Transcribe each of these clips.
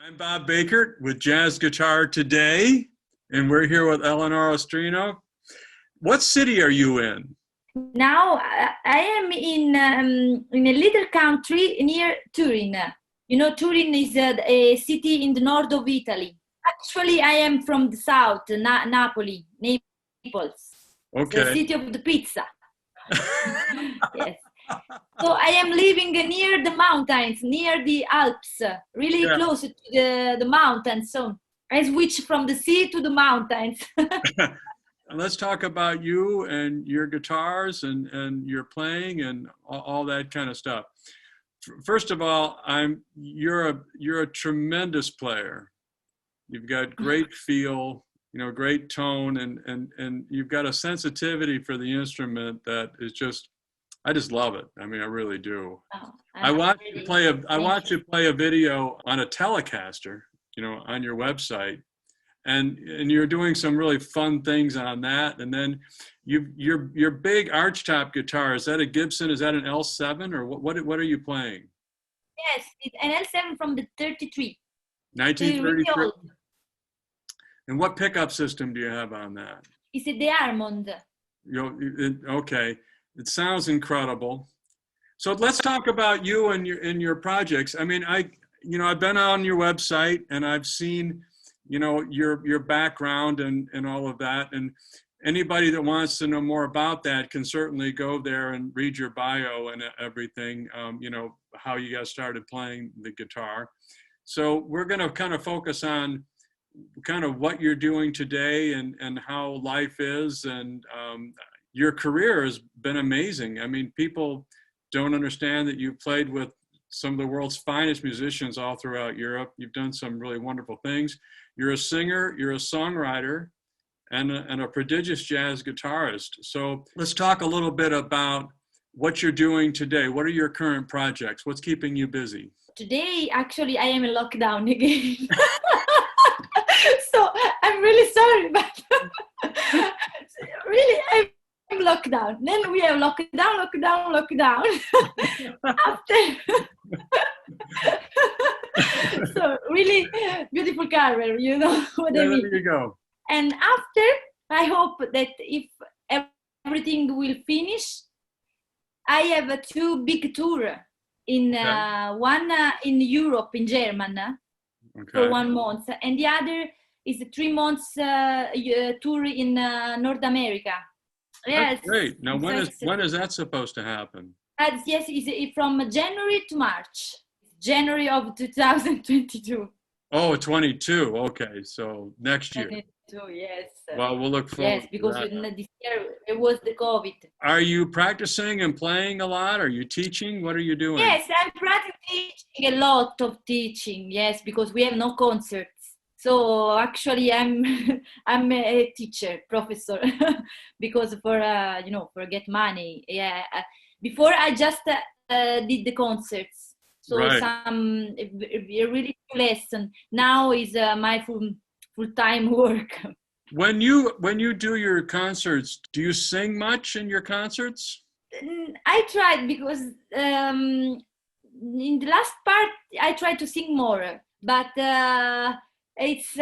I'm Bob Bakert with Jazz Guitar Today, and we're here with Eleonora Strino. What city are you in? Now I am in a little country near Turin. You know, Turin is a city in the north of Italy. Actually, I am from the south, Napoli, Naples, Okay. the city of the pizza. Yes. So I am living near the mountains, near the Alps, really close to the mountains. So I switch from the sea to the mountains. Let's talk about you and your guitars and your playing and all that kind of stuff. First of all, you're a tremendous player. You've got great feel, great tone, and you've got a sensitivity for the instrument that is just, I just love it. I mean, I really do. Oh, I watched you play a video on a Telecaster, on your website, and you're doing some really fun things on that. And then your big archtop guitar, is that a Gibson? Is that an L7 or what are you playing? Yes, it's an L7 from the 33. 1933. Really old. And what pickup system do you have on that? It's a Reharmonizing. Okay, it sounds incredible. So let's talk about you and your projects. I mean, I've been on your website and I've seen, your background and all of that. And anybody that wants to know more about that can certainly go there and read your bio and everything. How you got started playing the guitar. So we're going to kind of focus on kind of what you're doing today and how life is. And your career has been amazing. I mean, people don't understand that you've played with some of the world's finest musicians all throughout Europe. You've done some really wonderful things. You're a singer, you're a songwriter, and a prodigious jazz guitarist. So let's talk a little bit about what you're doing today. What are your current projects? What's keeping you busy? Today, actually, I am in lockdown again. So I'm really sorry, but really, I'm locked down. Then we have lockdown. After, so really beautiful career, you know what I mean? There you go. And after, I hope that if everything will finish, I have a 2 big tour in one in Europe, in Germany, for 1 month, and the other is a 3 months tour in North America. Yes, that's great. Now, when is that supposed to happen? Yes, it's from January to March, January of 2022. Oh, 22. Okay, so next year. 22, yes. Well, we'll look forward. Yes, because this year it was the COVID. Are you practicing and playing a lot? Are you teaching? What are you doing? Yes, I'm practicing a lot of teaching. Yes, because we have no concerts. So actually, I'm a teacher, professor, because for get money. Yeah. Before I just did the concerts. So some really lesson. Now is my full-time work. When you do your concerts, do you sing much in your concerts? I tried because in the last part I tried to sing more, but it's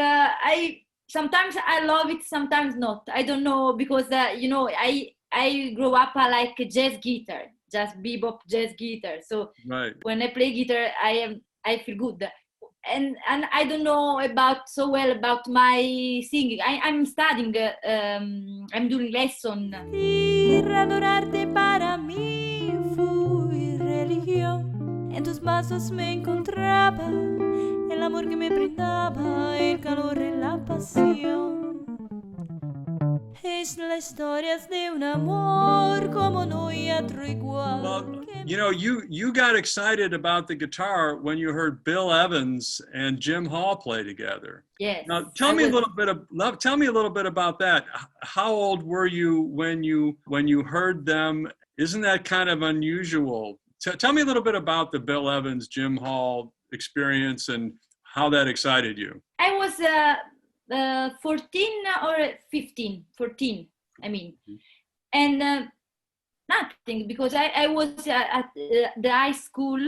sometimes I love it, sometimes not. I don't know because I grew up like a jazz guitar, just bebop jazz guitar. So when I play guitar, I feel good. And I don't know so well about my singing. I'm studying. I'm doing lesson. Adorarte para mí fui religión. En tus pasos me encontraba el amor que me brindaba, el calor y la pasión. Es la historia de un amor como no hay otro igual. Well, you got excited about the guitar when you heard Bill Evans and Jim Hall play together. Yes. Now tell me a little bit about that. How old were you when you heard them? Isn't that kind of unusual? Tell me a little bit about the Bill Evans, Jim Hall experience and how that excited you. I was 14 or 15, 14, I mean. And nothing, because I was at the high school,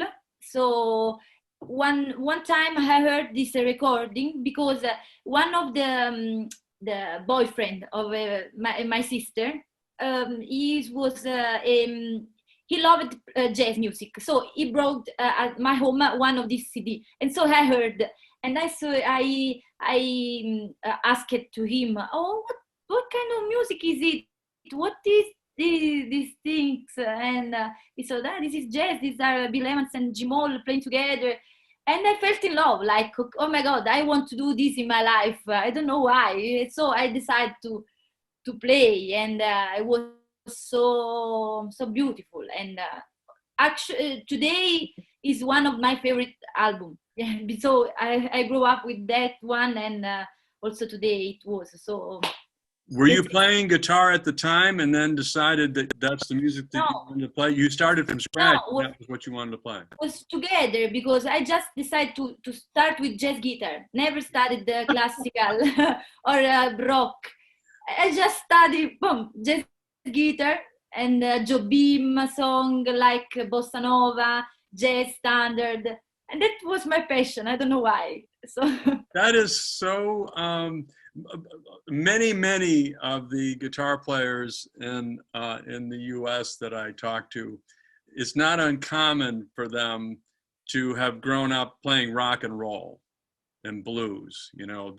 so one time I heard this recording because one of the boyfriend of my sister, he loved jazz music, so he brought at my home one of these CD, and so I heard, and I asked to him, oh, what kind of music is it? What is these things? And he said, this is jazz. These are Bill Evans and Jim Hall playing together. And I felt in love, like, oh my God, I want to do this in my life. I don't know why. So I decided to play, and it was so beautiful. And actually, today is one of my favorite albums. Yeah, so I grew up with that one, and also today it was so. Were you playing guitar at the time and then decided that that's the music that you wanted to play? You started from scratch, No, that was what you wanted to play. It was together, because I just decided to start with jazz guitar. Never studied the classical or rock. I just studied jazz guitar and Joe Beam song like bossa nova, jazz standard. And that was my passion. I don't know why. So that is so... many of the guitar players in the U.S. that I talk to, it's not uncommon for them to have grown up playing rock and roll and blues. You know,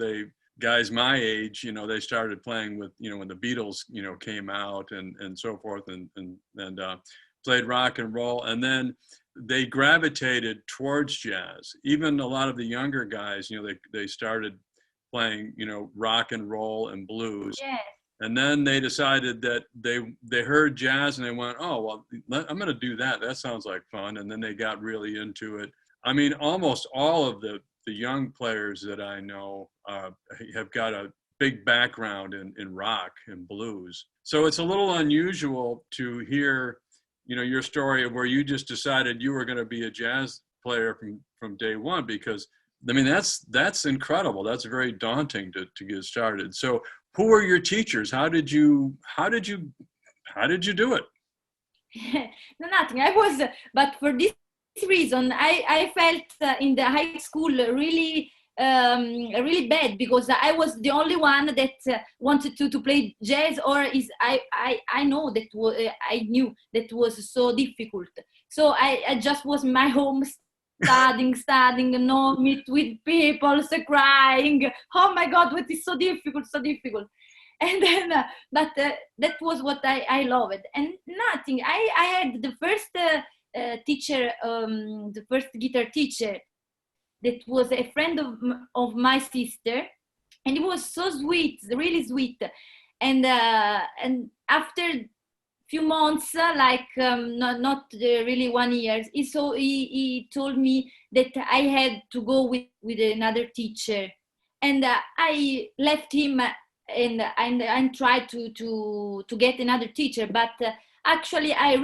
guys my age, you know, they started playing with, you know, when the Beatles, you know, came out and so forth, and played rock and roll, and then they gravitated towards jazz. Even a lot of the younger guys, you know, they started playing, you know, rock and roll and blues. yes. And then they decided that they heard jazz and they went, oh, well, I'm going to do that. That sounds like fun. And then they got really into it. I mean, almost all of the young players that I know have got a big background in rock and blues. So it's a little unusual to hear, you know, your story of where you just decided you were going to be a jazz player from day one, because I mean, that's incredible. That's very daunting to get started. So who were your teachers? How did you do it? No, nothing. But for this reason, I felt in the high school really bad, because I was the only one that wanted to play jazz, or I know that I knew that was so difficult. So I just was in my home studying, no meet with people, so crying. Oh my God, what is so difficult. And then, but that was what I loved, and nothing. I had the first teacher, the first guitar teacher, that was a friend of my sister, and he was so sweet, really sweet. And after few months, not really 1 year, he told me that I had to go with another teacher, and I left him and tried to get another teacher, but actually I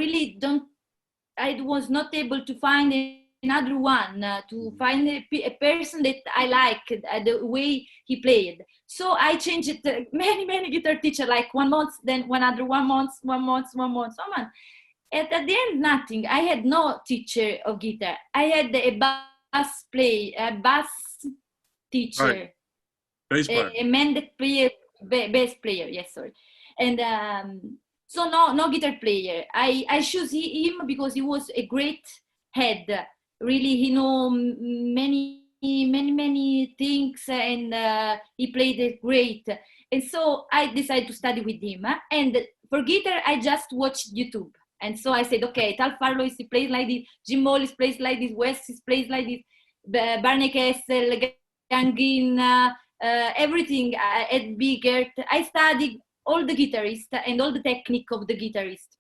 was not able to find another one, to find a person that I liked the way he played. So I changed it, many guitar teacher, like 1 month, then another 1 month, 1 month, 1 month, 1 month. And at the end, nothing. I had no teacher of guitar. I had a bass teacher, Right. Bass player. a man that played bass player. Yes, sorry. And so no guitar player. I chose him because he was a great head. Really, he know many things, and he played it great. And so I decided to study with him. And for guitar, I just watched YouTube. And so I said, okay, Tal Farlow is plays like this, Jim Morris plays like this, West plays like this, Barney Kessel, Gangin, everything at Bakert. I studied all the guitarists and all the technique of the guitarist.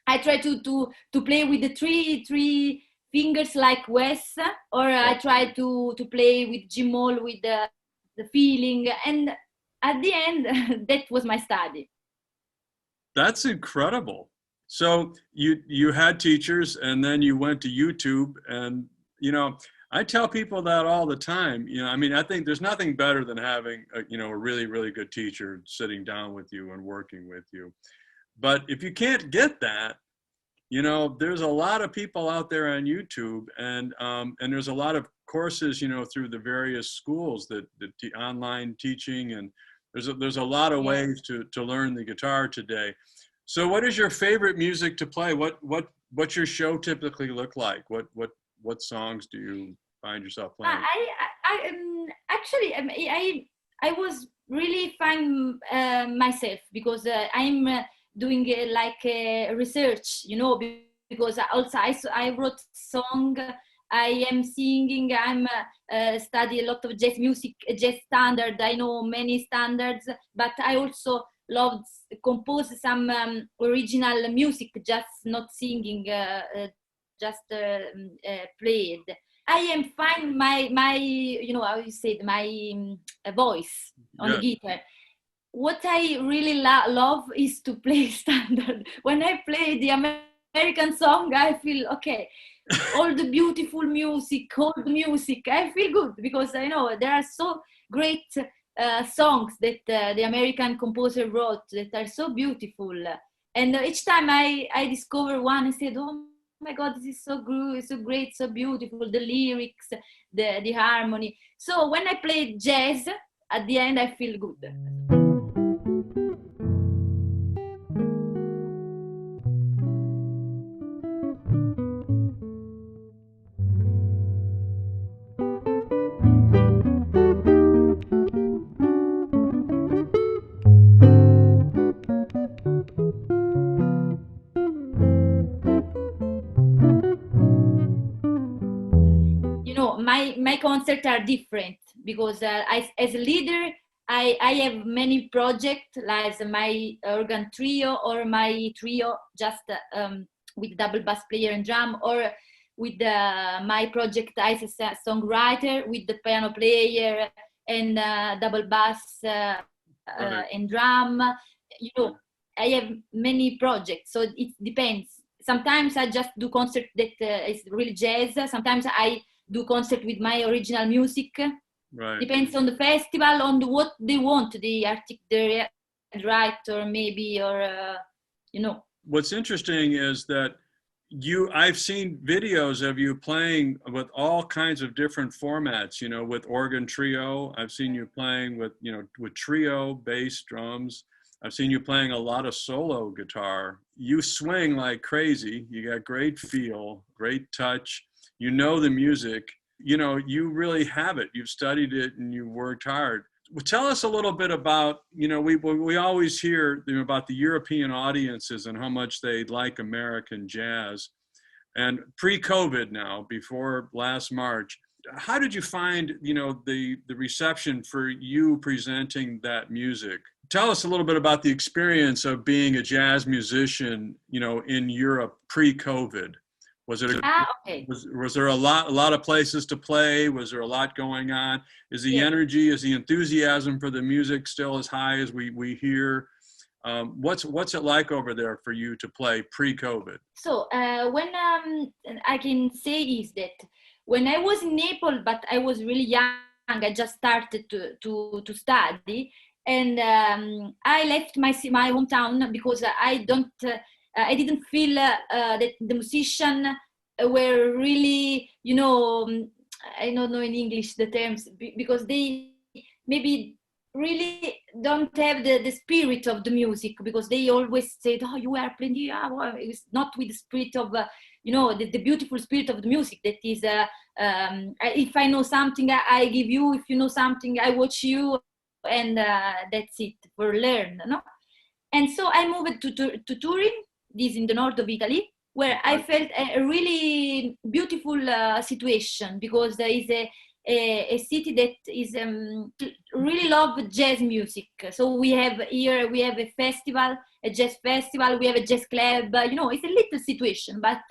I try to play with the three fingers like Wes, or I try to play with Jim Hall with the feeling, and at the end, that was my study. That's incredible. So you had teachers, and then you went to YouTube, and you know, I tell people that all the time. You know, I mean, I think there's nothing better than having a really good teacher sitting down with you and working with you. But if you can't get that, there's a lot of people out there on YouTube, and there's a lot of courses, through the various schools that online teaching, and there's a lot of ways to learn the guitar today. So what is your favorite music to play? What's your show typically look like? What songs do you find yourself playing? Actually, I was really fine myself, because I'm doing research, because also I wrote song, I am singing, I'm study a lot of jazz music, jazz standard. I know many standards, but I also love compose some original music, just not singing, just played. I am fine my how you said, my voice on the guitar. What I really love is to play standard. When I play the American song, I feel okay. All the beautiful music, old music, I feel good, because I know there are so great songs that the American composer wrote that are so beautiful. And each time I discover one, I said, oh my God, this is so good, so great, so beautiful, the lyrics, the harmony. So when I play jazz, at the end I feel good. My concerts are different, because as a leader, I have many projects, like my organ trio or my trio just with double bass player and drum, or with my project as a songwriter with the piano player and double bass and drum. I have many projects, so it depends. Sometimes I just do concert that is really jazz. Sometimes I do concert with my original music. Right. Depends on the festival, on what they want, the writer maybe, or What's interesting is that I've seen videos of you playing with all kinds of different formats, with organ trio. I've seen you playing with trio, bass, drums. I've seen you playing a lot of solo guitar. You swing like crazy. You got great feel, great touch. You know the music. You really have it. You've studied it and you worked hard. Well, tell us a little bit about, we always hear about the European audiences and how much they like American jazz. And pre-COVID now, before last March, how did you find, the reception for you presenting that music? Tell us a little bit about the experience of being a jazz musician, in Europe pre-COVID. Was it was there a lot of places to play? Was there a lot going on? Is the energy, is the enthusiasm for the music still as high as we hear? What's it like over there for you to play pre-COVID? So when I can say is that when I was in Naples, but I was really young, I just started to study, and I left my hometown because I didn't feel that the musicians were really, I don't know in English the terms, because they maybe really don't have the spirit of the music, because they always said, oh, you are playing, it's not with the spirit of, the beautiful spirit of the music that is, if I know something, I give you, if you know something, I watch you, and that's it, for learn, no? And so I moved to Turin, this in the north of Italy, where I felt a really beautiful situation, because there is a city that is really love jazz music. So we have a festival, a jazz festival, we have a jazz club, it's a little situation, but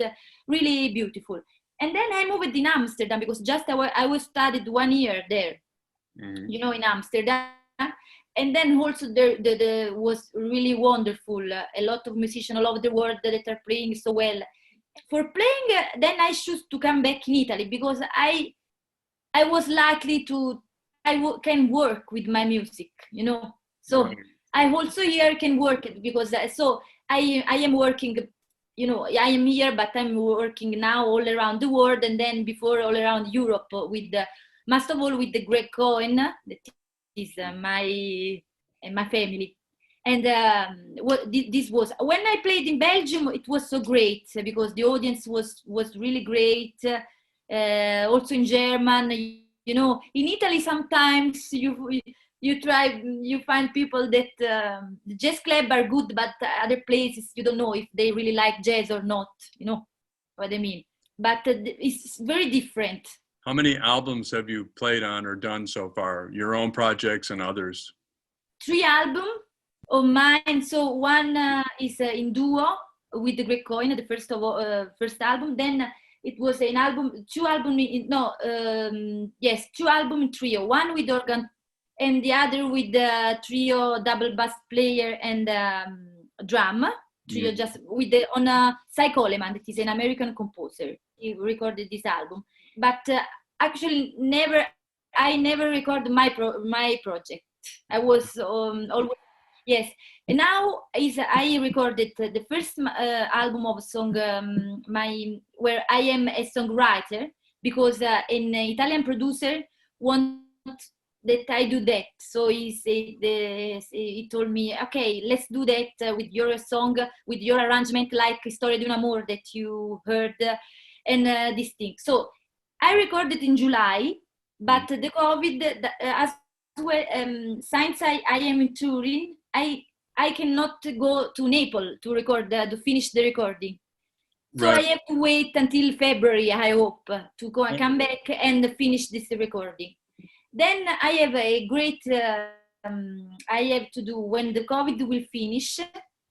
really beautiful. And then I moved in Amsterdam, because just I was studied 1 year there, in Amsterdam. And then also there was really wonderful, a lot of musicians all over the world that are playing so well. For playing, then I choose to come back in Italy, because I was likely can work with my music, So I also here can work it, because so I am working I am here, but I'm working now all around the world, and then before all around Europe with most of all with the Greg Cohen, that is my family. And this was when I played in Belgium. It was so great because the audience was really great. Also in German, in Italy sometimes you find people that the jazz club are good, but other places you don't know if they really like jazz or not. You know what I mean? But it's very different. How many albums have you played on or done so far? Your own projects and others? 3 albums of mine. So one is in duo with the Greg Cohen, the first album. Then it was an album, 2 albums in trio. One with organ, and the other with the trio double bass player and drum. Trio just with on Cy Coleman, that is an American composer. He recorded this album, but actually I never recorded my project. I was always. Yes, and now I recorded the first album of song, where I am a songwriter, because an Italian producer want that I do that. So he told me, okay, let's do that with your song, with your arrangement, like Storia di un amor that you heard, and this thing. So I recorded in July, but the COVID, as well, since I am in Turin, I cannot go to Naples to record, to finish the recording. So right. I have to wait until February, I hope, to come back and finish this recording. Then I have a great, I have to do, when the COVID will finish,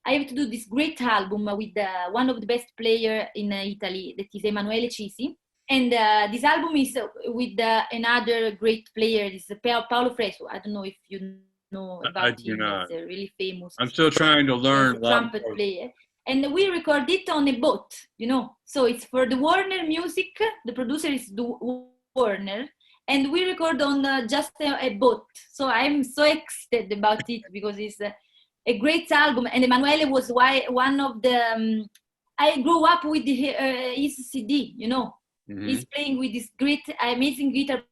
I have to do this great album with one of the best players in Italy, that is Emanuele Cisi. And this album is with another great player, this is Paolo Fresu. I don't know if you know about him. He's really famous. I'm still trying to learn. Trumpet player. And we record it on a boat, So it's for the Warner Music. The producer is Warner. And we record on just a boat. So I'm so excited about it because it's a great album. And Emanuele was one of the... I grew up with his CD, Mm-hmm. He's playing with this great, amazing guitar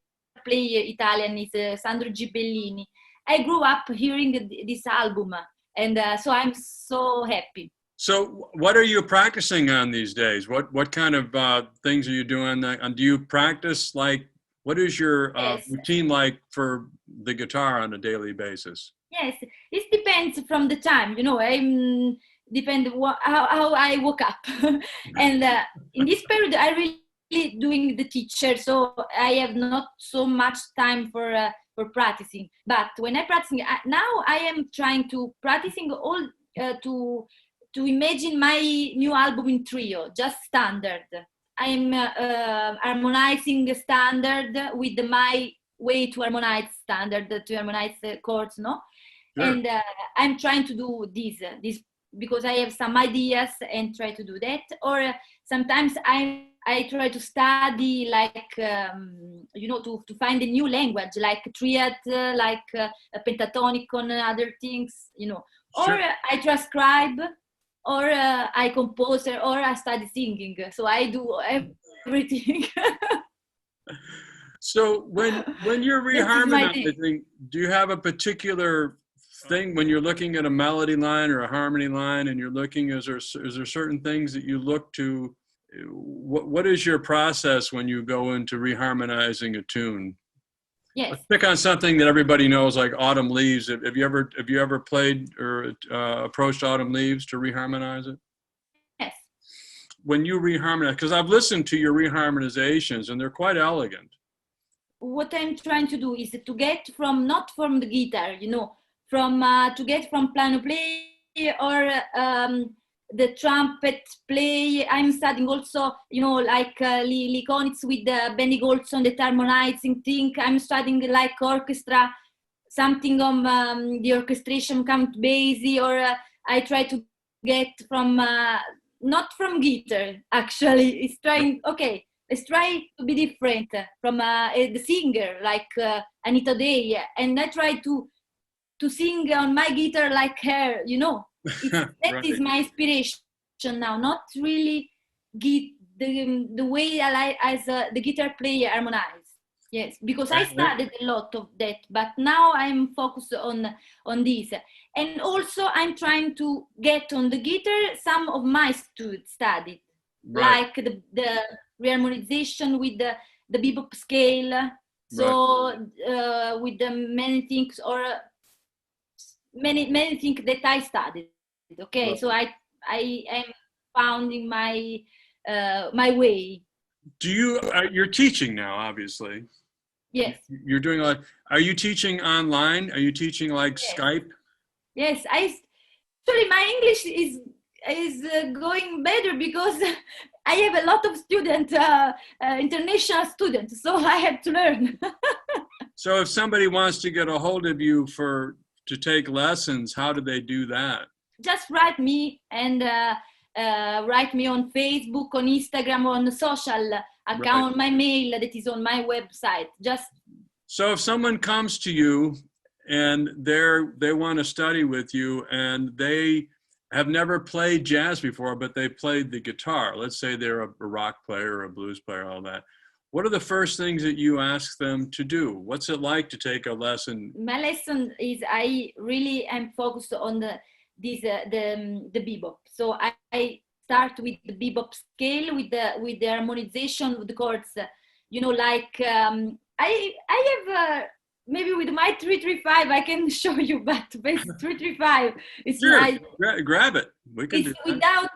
player, Italian, is Sandro Gibellini. I grew up hearing this album, and so I'm so happy. So what are you practicing on these days? What kind of things are you doing? And do you practice, like, what is your routine like for the guitar on a daily basis? Yes, it depends from the time, depend how I woke up. And in this period, I really doing the teacher, so I have not so much time for practicing. But when I practicing now, I am trying to practicing all to imagine my new album in trio, just standard. I'm harmonizing standard with my way to harmonize standard, to harmonize chords, no? Sure. And I'm trying to do this because I have some ideas and try to do that. Or sometimes I try to study, like, to find a new language, like triad, like pentatonic on other things, Sure. Or I transcribe, or I compose, or I study singing. So I do everything. So when you're reharmonizing, do you have a particular thing when you're looking at a melody line or a harmony line, and you're looking, is there certain things that you look to? What is your process when you go into reharmonizing a tune? Yes. Let's pick on something that everybody knows, like Autumn Leaves. Have you ever played or approached Autumn Leaves to reharmonize it? Yes. When you reharmonize, because I've listened to your reharmonizations and they're quite elegant. What I'm trying to do is to get not from the guitar, to get from piano play or the trumpet play. I'm studying also, like Lee Konitz with Benny Golson, that harmonizing thing. I'm studying like orchestra, something on the orchestration, Count Basie, or I try to get from, not from guitar, actually. It's trying, okay, let's try to be different from the singer, like Anita Day, and I try to sing on my guitar like her, That right. is my inspiration. now, not really the way I like as the guitar player harmonize. Yes, because I studied a lot of that, but now I'm focused on this. And also I'm trying to get on the guitar some of my students studied, like the reharmonization with the bebop scale. So with the many things or many things that I studied. Okay, so I am founding my my way. Do you? You're teaching now, obviously. Yes. You're doing a lot. Are you teaching online? Are you teaching like Skype? Yes, actually my English is going better because I have a lot of students, international students, so I have to learn. So if somebody wants to get a hold of you to take lessons, how do they do that? Just write me and write me on Facebook, on Instagram, on the social account, my mail that is on my website. Just so if someone comes to you and they want to study with you and they have never played jazz before, but they played the guitar. Let's say they're a rock player or a blues player, all that. What are the first things that you ask them to do? What's it like to take a lesson? My lesson is I really am focused on the bebop. So I start with the bebop scale with the harmonization of the chords. Like I have maybe with my 335 I can show you, but base 335 is sure. Grab it. We can do that. Without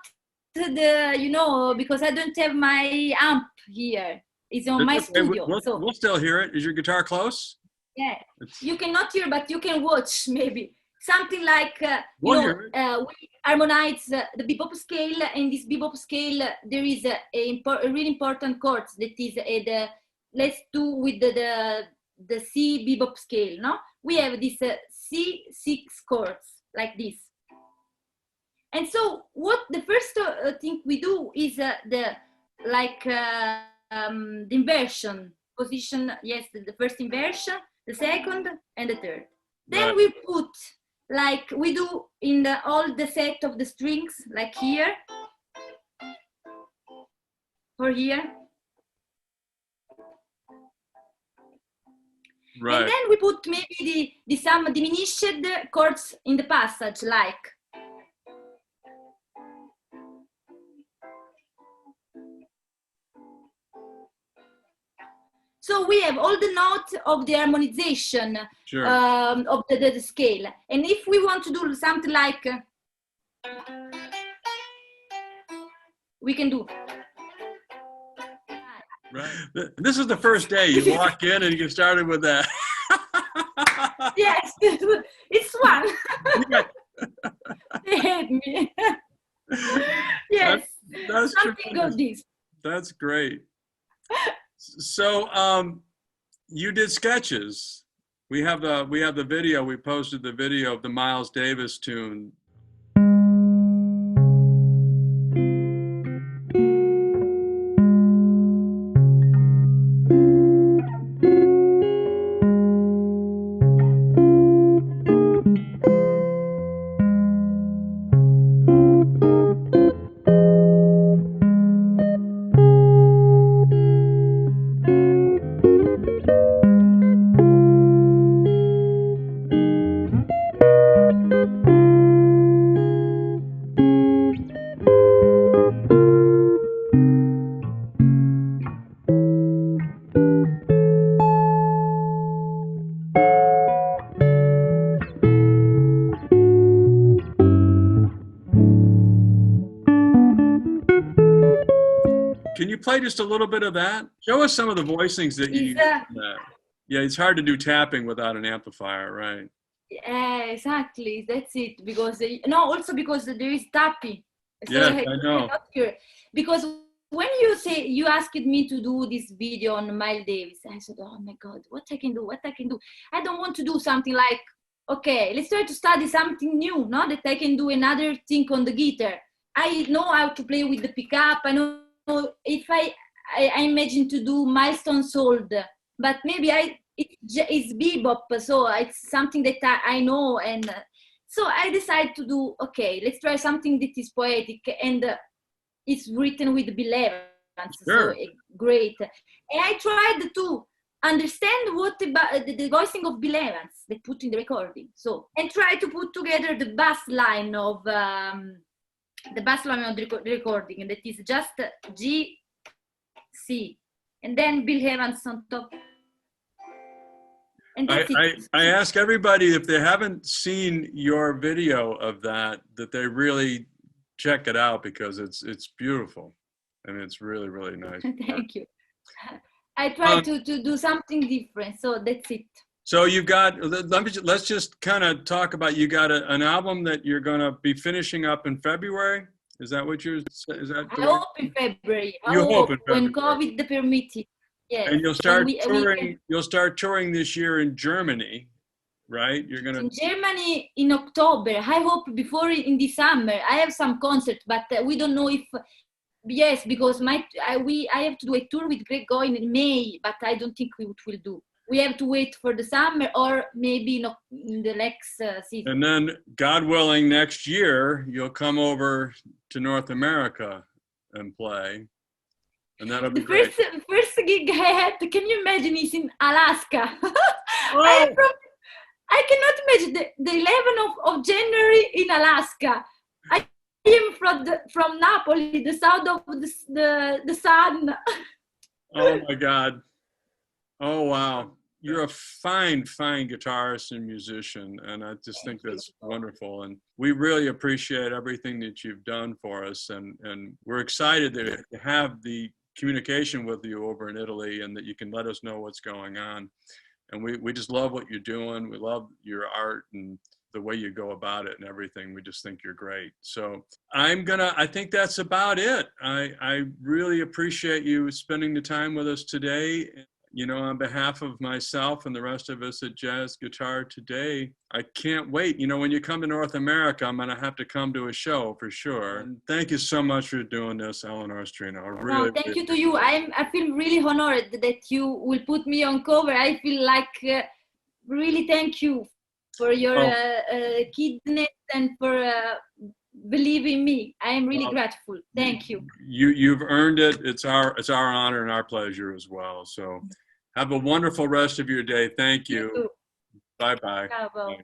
the because I don't have my amp here. It's on my studio. We'll still hear it. Is your guitar close? Yeah. You cannot hear, but you can watch maybe. Something like, we harmonize the bebop scale. In this bebop scale, there is a really important chord that is let's do with the C bebop scale, no? We have this C6 chords like this. And so what the first thing we do is the inversion position. Yes, the first inversion, the second, and the third. Then we put like we do in all the set of the strings, like here or here. Right. And then we put maybe some diminished chords in the passage, like. So we have all the notes of the harmonization of the scale. And if we want to do something like, we can do. Right. This is the first day you walk in and you get started with that. Yes, it's fun. They hate me. Yes, that's something of this. That's great. So you did sketches. We have the video. We posted the video of the Miles Davis tune. Can you play just a little bit of that? Show us some of the voicings that you use. Yeah, it's hard to do tapping without an amplifier, right? Yeah, exactly. That's it. Because also because there is tapping. So yes, I know. Because when you asked me to do this video on Miles Davis, I said, oh my God, what I can do. I don't want to do something like, okay, let's try to study something new, no? That I can do another thing on the guitar. I know how to play with the pickup. I know if I imagine to do milestones hold, but maybe it's bebop, so it's something that I know, and So I decided to do, okay, let's try something that is poetic, and it's written with Bill Evans, Sure. so great. And I tried to understand what the voicing of Bill Evans they put in the recording. So, and try to put together the bass line of the recording, and that is just G, C, and then Bill Evans on top. And that's it. I ask everybody if they haven't seen your video of that they really check it out, because it's beautiful. I mean, it's really, really nice. Thank you. I try to do something different, so that's it. So you've got, let's just kind of talk about, you got an album that you're going to be finishing up in February. Is that what is that? I hope in February. You hope in when February. COVID permits it. Yes. And you'll start touring this year in Germany, right? You're gonna in Germany in October. I hope before in the summer. I have some concerts, but we don't know if. Yes, because I have to do a tour with Greg Goin in May, but I don't think we will do. We have to wait for the summer, or maybe in the next season. And then, God willing, next year you'll come over to North America and play. And that'll be great. First gig I had, can you imagine, is in Alaska. Oh. I cannot imagine the 11th of January in Alaska. I am from Napoli, the south of the sun. Oh my God. Oh wow. You're a fine guitarist and musician, and I just think that's wonderful. And we really appreciate everything that you've done for us, and we're excited to have the communication with you over in Italy, and that you can let us know what's going on. And we just love what you're doing. We love your art and the way you go about it and everything. We just think you're great. So I think that's about it. I really appreciate you spending the time with us today. You know, on behalf of myself and the rest of us at Jazz Guitar Today, I can't wait. You know, when you come to North America, I'm going to have to come to a show for sure. And thank you so much for doing this, Eleonora Strino. Thank you to you. I feel really honored that you will put me on cover. I feel like really thank you for your kindness and for believing me. I am really grateful. Thank you. You've earned it. It's our honor and our pleasure as well. So have a wonderful rest of your day. Thank you. You too. Bye-bye. Ciao.